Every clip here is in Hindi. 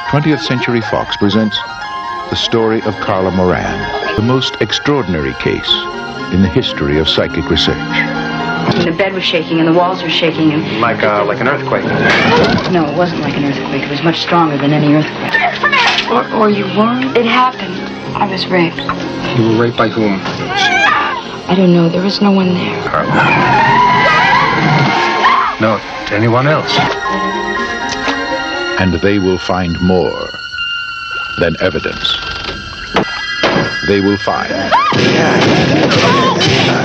20th Century Fox presents the story of Carla Moran, the most extraordinary case in the history of psychic research. The bed was shaking and the walls were shaking and... Like an earthquake? No, it wasn't like an earthquake. It was much stronger than any earthquake. Or you weren't? It happened. I was raped. You were raped by whom? I don't know. There was no one there. Carla. No, to anyone else. And they will find more than evidence. They will find.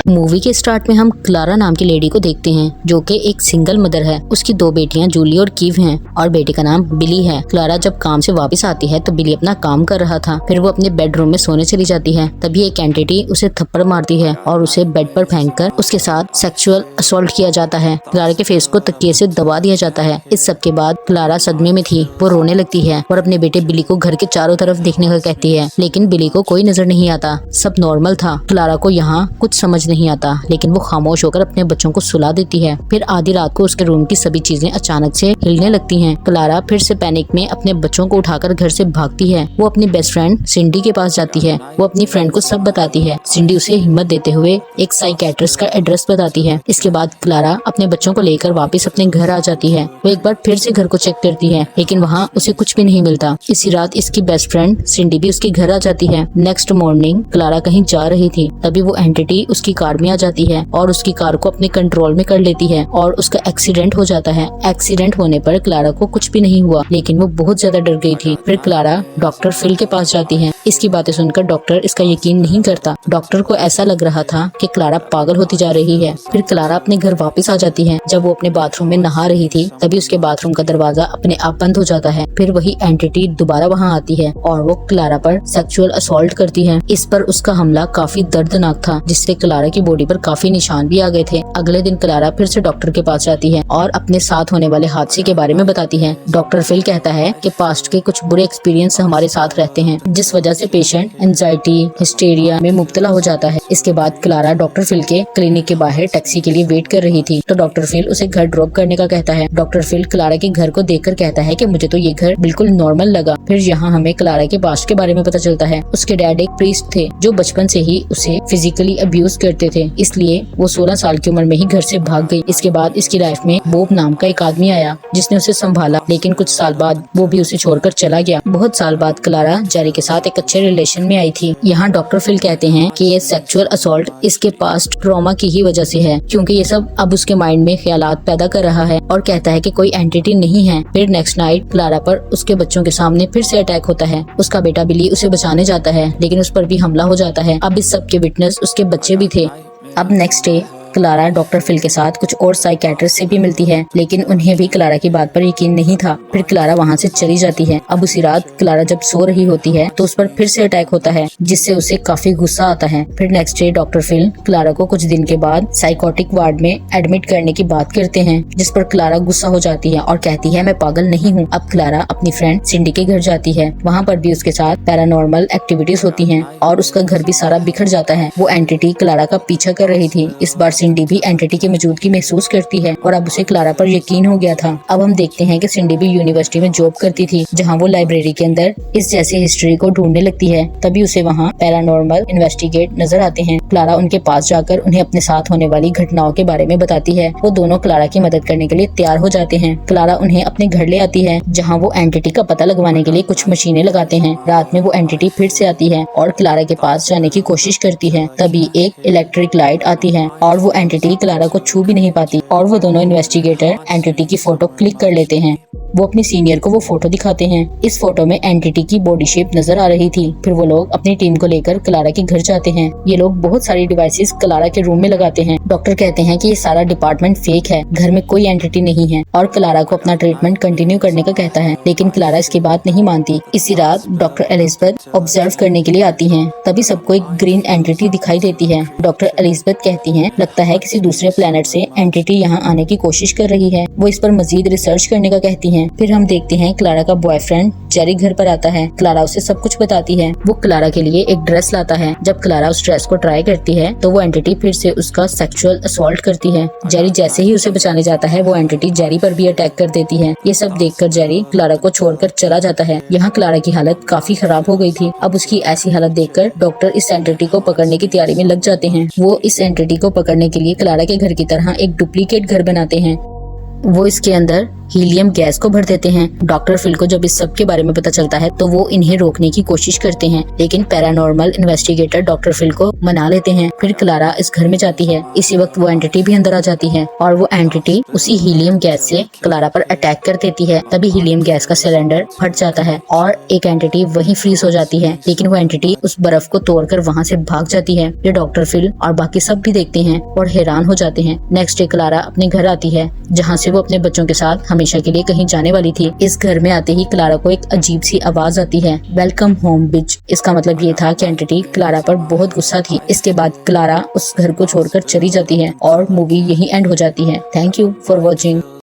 Movie के स्टार्ट में हम क्लारा नाम की लेडी को देखते हैं जो कि एक सिंगल मदर है। उसकी दो बेटियां जूली और कीव हैं और बेटे का नाम बिली है। क्लारा जब काम से वापस आती है तो बिली अपना काम कर रहा था। फिर वो अपने बेडरूम में सोने चली जाती है। तभी एक एंटिटी उसे थप्पड़ मारती है और उसे बेड पर फेंककर उसके साथ सेक्सुअल असॉल्ट किया जाता है। क्लारा के फेस को तकिए से दबा दिया जाता है। इस सब के बाद क्लारा सदमे में थी। वो रोने लगती है और अपने बेटे बिली को घर के चारों तरफ देखने का कहती है, लेकिन बिली को कोई नजर नहीं आता। सब नॉर्मल था। क्लारा को यहाँ कुछ समझ नहीं आता, लेकिन वो खामोश होकर अपने बच्चों को सुला देती है। फिर आधी रात को उसके रूम की सभी चीजें अचानक से हिलने लगती हैं। क्लारा फिर से पैनिक में अपने बच्चों को उठाकर घर से भागती है। वो अपनी बेस्ट फ्रेंड सिंडी के पास जाती है। वो अपनी फ्रेंड को सब बताती है। सिंडी उसे हिम्मत देते हुए एक साइकियाट्रिस्ट का एड्रेस बताती है। इसके बाद क्लारा अपने बच्चों को लेकर वापस अपने घर आ जाती है। वो एक बार फिर से घर को चेक करती है, लेकिन वहाँ उसे कुछ भी नहीं मिलता। इसी रात इसकी बेस्ट फ्रेंड सिंडी भी उसके घर आ जाती है। नेक्स्ट मॉर्निंग क्लारा कहीं जा रही थी, तभी वो एंटिटी उसकी कार में आ जाती है और उसकी कार को अपने कंट्रोल में कर लेती है और उसका एक्सीडेंट हो जाता है। एक्सीडेंट होने पर क्लारा को कुछ भी नहीं हुआ, लेकिन वो बहुत ज्यादा डर गई थी। फिर क्लारा डॉक्टर फिल के पास जाती है। इसकी बातें सुनकर डॉक्टर इसका यकीन नहीं करता। डॉक्टर को ऐसा लग रहा था कि क्लारा पागल होती जा रही है। फिर क्लारा अपने घर वापस आ जाती है। जब वो अपने बाथरूम में नहा रही थी, तभी उसके बाथरूम का दरवाजा अपने आप बंद हो जाता है। फिर वही एंटिटी दोबारा वहाँ आती है और वो क्लारा पर सेक्सुअल असॉल्ट करती है। इस पर उसका हमला काफी दर्दनाक था, जिससे क्लारा की बॉडी पर काफी निशान भी आ गए थे। अगले दिन क्लारा फिर से डॉक्टर के पास जाती है और अपने साथ होने वाले हादसे के बारे में बताती है। डॉक्टर फिल कहता है कि पास्ट के कुछ बुरे एक्सपीरियंस हमारे साथ रहते हैं, जिस वजह से पेशेंट एंजाइटी हिस्टेरिया में मुब्तला हो जाता है। इसके बाद क्लारा डॉक्टर फिल के क्लिनिक के बाहर टैक्सी के लिए वेट कर रही थी, तो डॉक्टर फिल उसे घर ड्रॉप करने का कहता है। डॉक्टर फिल क्लारा के घर को देखकर कहता है कि मुझे तो ये घर बिल्कुल नॉर्मल लगा। फिर यहाँ हमें क्लारा के पास्ट के बारे में पता चलता है। उसके डैड एक प्रीस्ट थे जो बचपन से ही उसे फिजिकली अब्यूज करते थे, इसलिए वो 16 साल की उम्र में ही घर से भाग गई। इसके बाद इसकी लाइफ में बॉब नाम का एक आदमी आया जिसने उसे संभाला, लेकिन कुछ साल बाद वो भी उसे छोड़कर चला गया। बहुत साल बाद क्लारा जेरी के साथ एक अच्छे रिलेशन में आई थी। यहाँ डॉक्टर फिल कहते हैं कि ये सेक्सुअल असॉल्ट इसके पास्ट ट्रॉमा की ही वजह से है, क्योंकि ये सब अब उसके माइंड में ख्यालात पैदा कर रहा है और कहता है कि कोई एंटिटी नहीं है। फिर नेक्स्ट नाइट क्लारा पर उसके बच्चों के सामने फिर से अटैक होता है। उसका बेटा बिली उसे बचाने जाता है, लेकिन उस पर भी हमला हो जाता है। अब इस सब के विटनेस उसके बच्चे भी थे। अब next day Clara doctor Phil के साथ कुछ और साइकियाट्रिस्ट से भी मिलती है, लेकिन उन्हें भी क्लारा की बात पर यकीन नहीं था। फिर क्लारा वहाँ से चली जाती है। अब उसी रात क्लारा जब सो रही होती है तो उस पर फिर से अटैक होता है, जिससे उसे काफी गुस्सा आता है। फिर next day doctor Phil Clara को कुछ दिन के बाद साइकोटिक वार्ड में एडमिट करने की बात करते हैं, जिस पर क्लारा गुस्सा हो जाती है और कहती है मैं पागल नहीं हूँ। अब क्लारा अपनी फ्रेंड सिंडी के घर जाती है। वहाँ पर भी उसके साथ पैरानॉर्मल एक्टिविटीज होती है और उसका घर भी सारा बिखर जाता है। वो एंटिटी क्लारा का पीछा कर रही थी। इस बार सिंडी भी एंटिटी की मौजूदगी महसूस करती है और अब उसे क्लारा पर यकीन हो गया था। अब हम देखते हैं कि सिंडी भी यूनिवर्सिटी में जॉब करती थी, जहां वो लाइब्रेरी के अंदर इस जैसी हिस्ट्री को ढूंढने लगती है। तभी उसे वहां पैरानॉर्मल इन्वेस्टिगेट नजर आते हैं। क्लारा उनके पास जाकर उन्हें अपने साथ होने वाली घटनाओं के बारे में बताती है। वो दोनों क्लारा की मदद करने के लिए तैयार हो जाते हैं। क्लारा उन्हें अपने घर ले आती है, जहाँ वो एंटिटी का पता लगवाने के लिए कुछ मशीनें लगाते हैं। रात में वो एंटिटी फिर से आती है और क्लारा के पास जाने की कोशिश करती है। तभी एक इलेक्ट्रिक लाइट आती है और वो एंटिटी क्लारा को छू भी नहीं पाती और वो दोनों इन्वेस्टिगेटर एंटिटी की फोटो क्लिक कर लेते हैं। वो अपने सीनियर को वो फोटो दिखाते हैं। इस फोटो में एंटिटी की बॉडी शेप नजर आ रही थी। फिर वो लोग अपनी टीम को लेकर क्लारा के घर जाते हैं। ये लोग बहुत सारी डिवाइसेस क्लारा के रूम में लगाते हैं। डॉक्टर कहते हैं कि ये सारा डिपार्टमेंट फेक है, घर में कोई एंटिटी नहीं है और क्लारा को अपना ट्रीटमेंट कंटिन्यू करने का कहता है, लेकिन क्लारा इसकी बात नहीं मानती। इसी रात डॉक्टर एलिजाबेथ ऑब्जर्व करने के लिए आती है। तभी सबको एक ग्रीन एंटिटी दिखाई देती है। डॉक्टर एलिजाबेथ कहती है लगता है किसी दूसरे प्लेनेट से एंटिटी यहाँ आने की कोशिश कर रही है। वो इस पर मजीद रिसर्च करने का कहती है। हैं। फिर हम देखते हैं क्लारा का बॉयफ्रेंड जेरी घर पर आता है। क्लारा उसे सब कुछ बताती है। वो क्लारा के लिए एक ड्रेस लाता है। जब क्लारा उस ड्रेस को ट्राई करती है तो वो एंटिटी फिर से उसका सेक्सुअल असॉल्ट करती है। जेरी जैसे ही उसे बचाने जाता है वो एंटिटी जेरी पर भी अटैक कर देती है। ये सब देखकर जेरी क्लारा को छोड़कर चला जाता है। यहाँ क्लारा की हालत काफी खराब हो गई थी। अब उसकी ऐसी हालत देखकर डॉक्टर इस एंटिटी को पकड़ने की तैयारी में लग जाते हैं। वो इस एंटिटी को पकड़ने के लिए क्लारा के घर की तरह एक डुप्लीकेट घर बनाते हैं। वो इसके अंदर हीलियम गैस को भर देते हैं। डॉक्टर फिल को जब इस सब के बारे में पता चलता है तो वो इन्हें रोकने की कोशिश करते हैं, लेकिन पैरानॉर्मल इन्वेस्टिगेटर डॉक्टर फिल को मना लेते हैं। फिर क्लारा इस घर में जाती है। इसी वक्त वो एंटिटी भी अंदर आ जाती है और वो एंटिटी उसी हीलियम गैस से क्लारा पर अटैक कर देती है। तभी हीलियम गैस का सिलेंडर फट जाता है और एक एंटिटी वहीं फ्रीज हो जाती है, लेकिन वो एंटिटी उस बर्फ को तोड़कर वहाँ से भाग जाती है। ये डॉक्टर फिल और बाकी सब भी देखते हैं और हैरान हो जाते हैं। नेक्स्ट डे क्लारा अपने घर आती है, जहाँ से वो अपने बच्चों के साथ हमेशा के लिए कहीं जाने वाली थी। इस घर में आते ही क्लारा को एक अजीब सी आवाज आती है, वेलकम होम बिच। इसका मतलब ये था कि एंटिटी क्लारा पर बहुत गुस्सा थी। इसके बाद क्लारा उस घर को छोड़कर चली जाती है और मूवी यहीं एंड हो जाती है। Thank you for watching.